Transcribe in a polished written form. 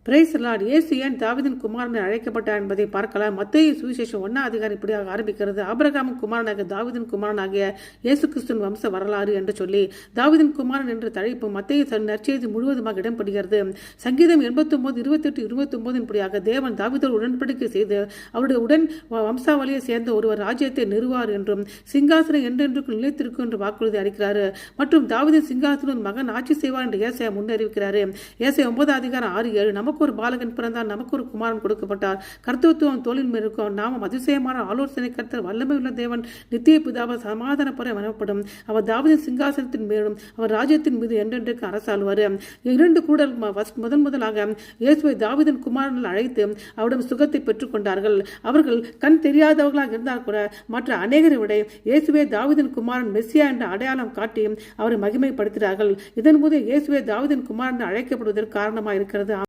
Price Lord. இயேசு ஏன் தாவீதின் குமாரன் அழைக்கப்பட்டார் என்பதை பார்க்கலாம். மத்தேயு சுவிசேஷம் 1 அதிகாரம் இப்படியாக ஆரம்பிக்கிறது. ஆபிரகாமின் குமாரனாக தாவீதின் குமாரனாகிய இயேசு கிறிஸ்துவின் வம்ச வரலாறு என்று சொல்லி தாவீதின் குமாரன் என்ற தலைப்பு மத்தேயு நற்செய்தி முழுவதுமாக இடம்பெறுகிறது. சங்கீதம் 89, 28, 29 இப்படியாக தேவன் தாவீதோடு உடன்படிக்கை செய்து அவருடைய உடன் வம்சாவளியை சேர்ந்த ஒருவர் ராஜ்யத்தை நிறுவார் என்றும் சிங்காசனம் என்றென்றுக்கு நிலைத்திருக்கும் என்று வாக்குறுதி அளிக்கிறார். மற்றும் தாவீதின் சிங்காசனம் மகன் ஆட்சி செய்வார் என்று ஏசாயா முன்னறிவிக்கிறார். ஏசாயா 9 அதிகாரம் 6-7 நமக்கு ஒரு பாலகன் பிறந்தார், நமக்கு ஒரு குமாரன் கொடுக்கப்பட்டார், கர்த்தத்துவம் தோளின் மேல் இருக்கும், நாம அதிசயமான ஆலோசனை கர்த்தர், வல்லமை உள்ள தேவன், நித்திய பிதாவ, சமாதான பர எனப்படும். அவர் தாவீதின் சிங்காசனத்தின் மேலும் அவர் ராஜ்யத்தின் மீது என்றென்றைக்கு அரசாளுவார். 2 கூடல் முதலாக இயேசுவை தாவீதின் குமாரனால் அழைத்து அவரிடம் சுகத்தை பெற்றுக் கொண்டார்கள். அவர்கள் கண் தெரியாதவர்களாக இருந்தால் கூட மற்ற அநேகரை விட இயேசுவே தாவீதின் குமாரன் மெஸ்ஸியா என்ற அடையாளம் காட்டி அவரை மகிமைப்படுத்தினார்கள். இதன் போது இயேசுவே தாவீதின் குமாரன் அழைக்கப்படுவதற்கு காரணமாக இருக்கிறது.